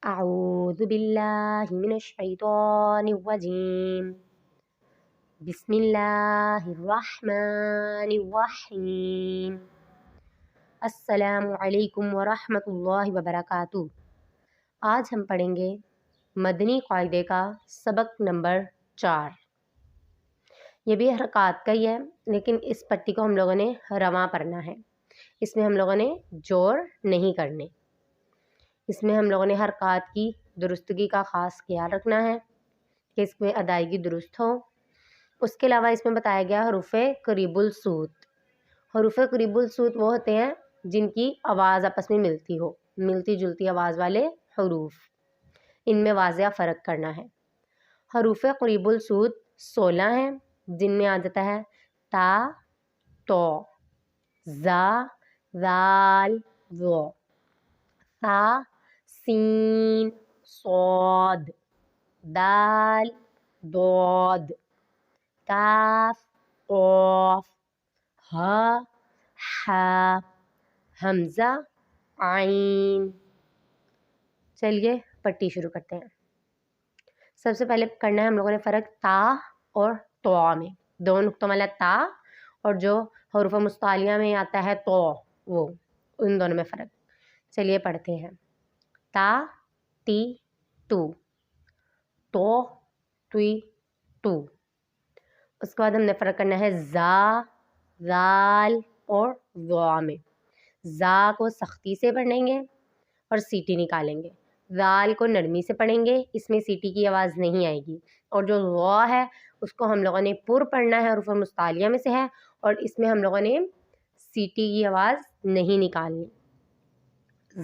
أعوذ بالله من الشيطان الرجيم بسم الله الرحمن الرحيم السلام علیکم ورحمۃ اللہ وبرکاتہ۔ آج ہم پڑھیں گے مدنی قاعدے کا سبق نمبر 4۔ یہ بھی حرکات کا ہی ہے، لیکن اس پٹی کو ہم لوگوں نے رواں پڑھنا ہے۔ اس میں ہم لوگوں نے جوڑ نہیں کرنے، اس میں ہم لوگوں نے حرکات کی درستگی کا خاص خیال رکھنا ہے کہ اس میں ادائیگی درست ہو۔ اس کے علاوہ اس میں بتایا گیا حروف قریب الصوت۔ حروف قریب الصوت وہ ہوتے ہیں جن کی آواز آپس میں ملتی ہو، ملتی جلتی آواز والے حروف، ان میں واضح فرق کرنا ہے۔ حروف قریب الصوت 16 ہیں، جن میں آ جاتا ہے تا، تو، زا، ذال، ذو، ثا، سین، صاد، دال، ضاد، کاف، قاف، ہا، حا، حمزہ، عین۔ چلیے پٹی شروع کرتے ہیں۔ سب سے پہلے کرنا ہے ہم لوگوں نے فرق تا اور تو میں، دو نقطوں والا تا اور جو حروف مستعلیہ میں آتا ہے تو، وہ ان دونوں میں فرق۔ چلیے پڑھتے ہیں۔ تا، تی، تو، تی، تو۔ اس کے بعد ہم نے فرق کرنا ہے زا، ذال اور ذا میں۔ زا کو سختی سے پڑھیں گے اور سیٹی نکالیں گے، ذال کو نرمی سے پڑھیں گے، اس میں سیٹی کی آواز نہیں آئے گی، اور جو ذا ہے اس کو ہم لوگوں نے پر پڑھنا ہے، حروف مستعلیہ میں سے ہے، اور اس میں ہم لوگوں نے سیٹی کی آواز نہیں نکالنی۔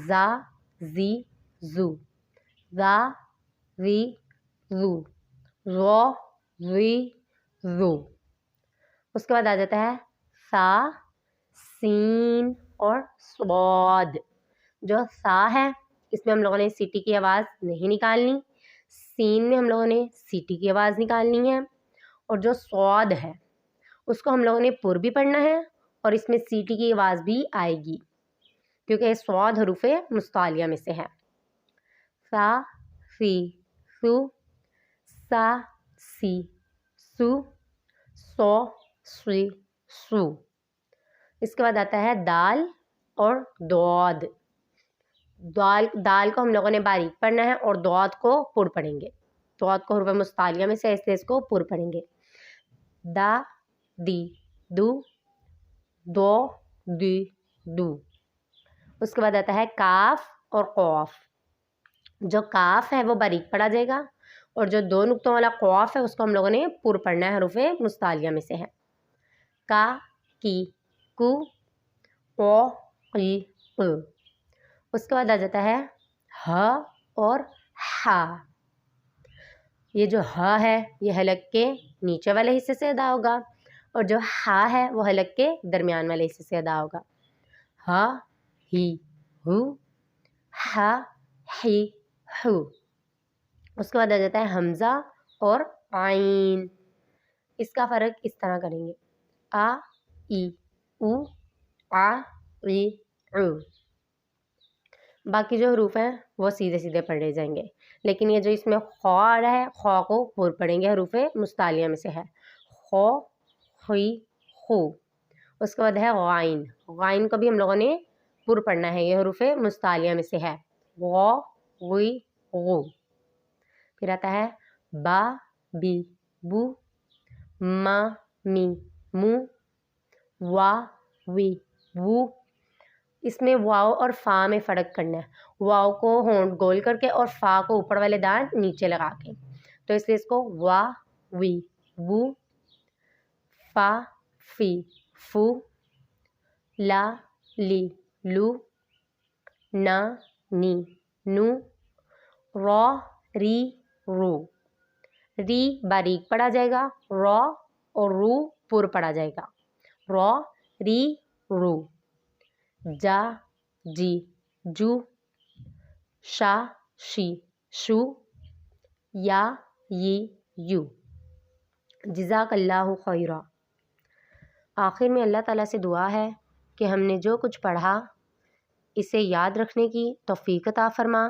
زا، زی، زو، زا، زی، زو، ذو، زی، زو۔ اس کے بعد آ جاتا ہے سا، سین اور صاد۔ جو سا ہے اس میں ہم لوگوں نے سیٹی کی آواز نہیں نکالنی، سین میں ہم لوگوں نے سیٹی کی آواز نکالنی ہے، اور جو صاد ہے اس کو ہم لوگوں نے پر بھی پڑھنا ہے اور اس میں سیٹی کی آواز بھی آئے گی، کیونکہ صاد حروف مستعلیہ میں سے ہے۔ سا، سی، سو، سا، سی، سو، سو، سی، سو۔ اس کے بعد آتا ہے دال اور دعاد۔ دال کو ہم لوگوں نے باریک پڑھنا ہے اور دعاد کو پر پڑھیں گے، دعاد کو حروف مستعلیہ میں سے اس کو پر پڑھیں گے۔ دا، دی، دو، دو، دی، دو۔ اس کے بعد آتا ہے کاف اور قاف۔ جو کاف ہے وہ باریک پڑھا جائے گا، اور جو دو نقطوں والا قاف ہے اس کو ہم لوگوں نے پر پڑھنا ہے، حروف مستعلیہ میں سے ہے۔ کا، کی، کو، قو، قی، قو۔ اس کے بعد آ جاتا ہے ہ اور ہا۔ یہ جو ہ ہے یہ حلق کے نیچے والے حصے سے ادا ہوگا، اور جو ہا ہے وہ حلق کے درمیان والے حصے سے ادا ہوگا۔ ہ، ہی، ہو، ہا، ہی، ہو۔ اس کے بعد آ جاتا ہے حمزہ اور عین۔ اس کا فرق اس طرح کریں گے، آ، ای، او، آ، ای، او۔ باقی جو حروف ہیں وہ سیدھے سیدھے پڑھے جائیں گے، لیکن یہ جو اس میں خو آ رہا ہے، خو کو پر پڑھیں گے، حروف مستعلیہ میں سے ہے۔ خو، خی، خو۔ اس کے بعد ہے غائن۔ غائن کو بھی ہم لوگوں نے پر پڑھنا ہے، یہ حروف مستعلیہ میں سے ہے۔ غو، غی، غو۔ پھر آتا ہے با، بی، بو، ما، می، مو، وا، وی، وو۔ اس میں واؤ اور فا میں فرق کرنا ہے، واؤ کو ہونٹ گول کر کے اور فا کو اوپر والے دانت نیچے لگا کے، تو اس لیے اس کو وا، وی، وو، فا، فی، فو، لا، لی، لو، نا، نی، نو، رو، ری، رو۔ ری باریک پڑھا جائے گا، رو اور رو پر پڑھا جائے گا، رو، ری، رو۔ جا، جی، جو، شا، شی، شو، یا، ی، یو۔ جزاک اللہ خیرا۔ آخر میں اللہ تعالیٰ سے دعا ہے کہ ہم نے جو کچھ پڑھا اسے یاد رکھنے کی توفیق عطا فرما،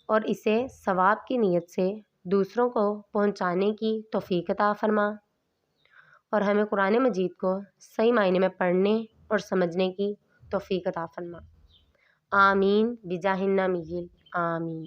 اور اسے ثواب کی نیت سے دوسروں کو پہنچانے کی توفیق عطا فرما، اور ہمیں قرآن مجید کو صحیح معنی میں پڑھنے اور سمجھنے کی توفیق عطا فرما۔ آمین بجاہ النبی، آمین۔